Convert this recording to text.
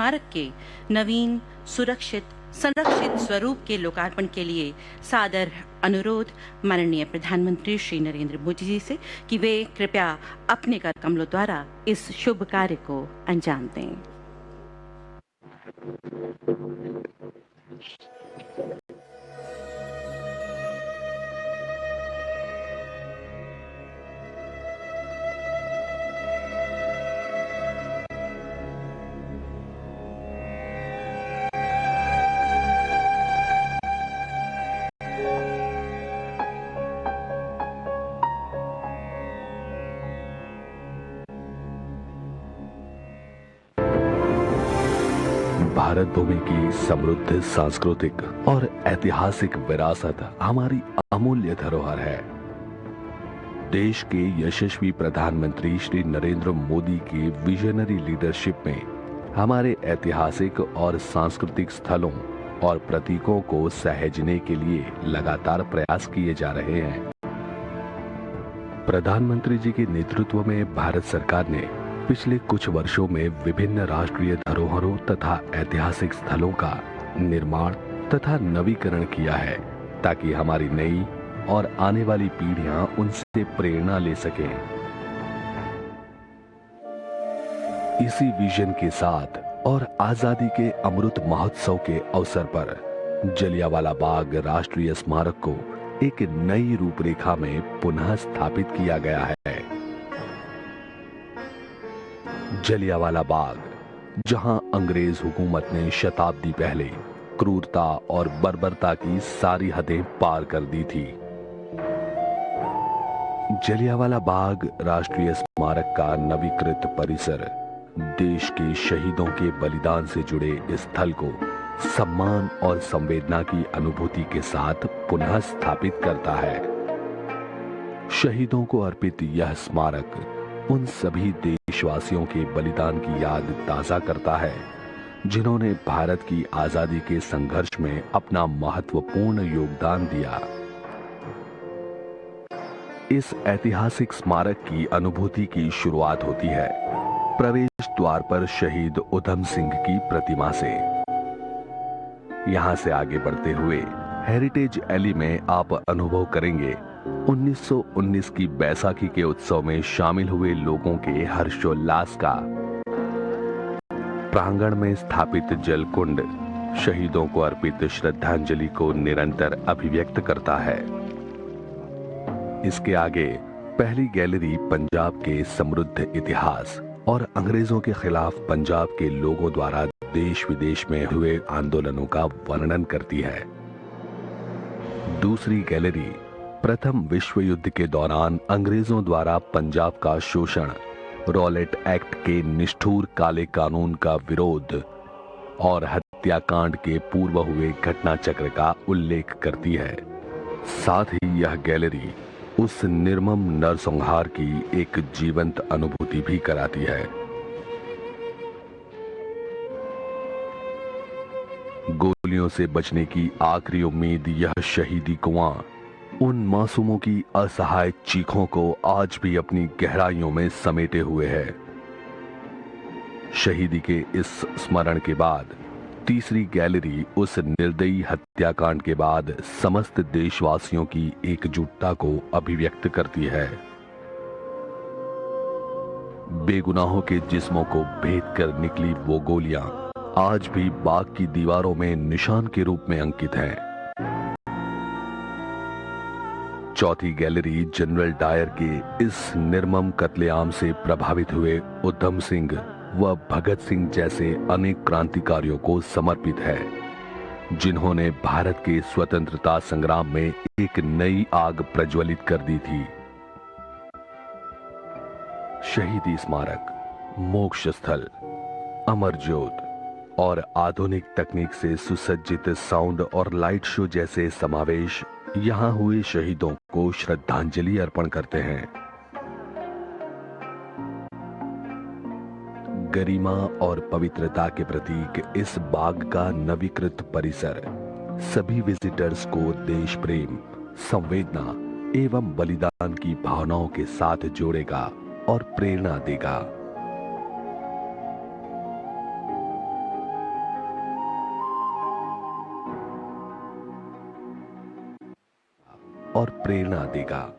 स्मारक के नवीन, सुरक्षित, संरक्षित स्वरूप के लोकार्पण के लिए सादर अनुरोध माननीय प्रधानमंत्री श्री नरेंद्र मोदी जी से कि वे कृपया अपने कर कमलों द्वारा इस शुभ कार्य को अंजाम दें। भारत भूमि की समृद्ध सांस्कृतिक और ऐतिहासिक विरासत हमारी अमूल्य धरोहर है। देश के यशस्वी प्रधानमंत्री श्री नरेंद्र मोदी की विजनरी लीडरशिप में हमारे ऐतिहासिक और सांस्कृतिक स्थलों और प्रतीकों को सहेजने के लिए लगातार प्रयास किए जा रहे हैं। प्रधानमंत्री जी के नेतृत्व में भारत सरकार ने पिछले कुछ वर्षों में विभिन्न राष्ट्रीय धरोहरों तथा ऐतिहासिक स्थलों का निर्माण तथा नवीकरण किया है, ताकि हमारी नई और आने वाली पीढ़ियां उनसे प्रेरणा ले सकें। इसी विजन के साथ और आजादी के अमृत महोत्सव के अवसर पर जलियांवाला बाग राष्ट्रीय स्मारक को एक नई रूपरेखा में पुनः स्थापित किया गया है। जलियांवाला बाग, जहां अंग्रेज हुकूमत ने शताब्दी पहले क्रूरता और बर्बरता की सारी हदें पार कर दी थी। जलियांवाला बाग राष्ट्रीय स्मारक का नवीकृत परिसर देश के शहीदों के बलिदान से जुड़े इस स्थल को सम्मान और संवेदना की अनुभूति के साथ पुनः स्थापित करता है। शहीदों को अर्पित यह स्मारक उन सभी देशवासियों के बलिदान की याद ताजा करता है, जिन्होंने भारत की आजादी के संघर्ष में अपना महत्वपूर्ण योगदान दिया। इस ऐतिहासिक स्मारक की अनुभूति की शुरुआत होती है प्रवेश द्वार पर शहीद उधम सिंह की प्रतिमा से। यहां से आगे बढ़ते हुए हेरिटेज एली में आप अनुभव करेंगे 1919 की बैसाखी के उत्सव में शामिल हुए लोगों के हर्षोल्लास का। प्रांगण में स्थापित जलकुंड शहीदों को अर्पित श्रद्धांजलि को निरंतर अभिव्यक्त करता है। इसके आगे पहली गैलरी पंजाब के समृद्ध इतिहास और अंग्रेजों के खिलाफ पंजाब के लोगों द्वारा देश विदेश में हुए आंदोलनों का वर्णन करती है। दूसरी गैलरी प्रथम विश्व युद्ध के दौरान अंग्रेजों द्वारा पंजाब का शोषण, रॉलेट एक्ट के निष्ठुर काले कानून का विरोध और हत्याकांड के पूर्व हुए घटना चक्र का उल्लेख करती है। साथ ही यह गैलरी उस निर्मम नरसंहार की एक जीवंत अनुभूति भी कराती है। गोलियों से बचने की आखिरी उम्मीद यह शहीदी कुआं उन मासूमों की असहाय चीखों को आज भी अपनी गहराइयों में समेटे हुए है। शहीदी के इस स्मरण के बाद तीसरी गैलरी उस निर्दयी हत्याकांड के बाद समस्त देशवासियों की एकजुटता को अभिव्यक्त करती है। बेगुनाहों के जिस्मों को भेद कर निकली वो गोलियां आज भी बाग की दीवारों में निशान के रूप में अंकित हैं। चौथी गैलरी जनरल डायर के इस निर्मम कत्लेआम से प्रभावित हुए उधम सिंह व भगत सिंह जैसे अनेक क्रांतिकारियों को समर्पित है, जिन्होंने भारत के स्वतंत्रता संग्राम में एक नई आग प्रज्वलित कर दी थी। शहीदी स्मारक, मोक्ष स्थल, अमर ज्योत और आधुनिक तकनीक से सुसज्जित साउंड और लाइट शो जैसे समावेश यहां हुए शहीदों को श्रद्धांजलि अर्पण करते हैं। गरिमा और पवित्रता के प्रतीक इस बाग का नवीकृत परिसर सभी विजिटर्स को देश प्रेम, संवेदना एवं बलिदान की भावनाओं के साथ जोड़ेगा और प्रेरणा देगा। और प्रेरणा देगा।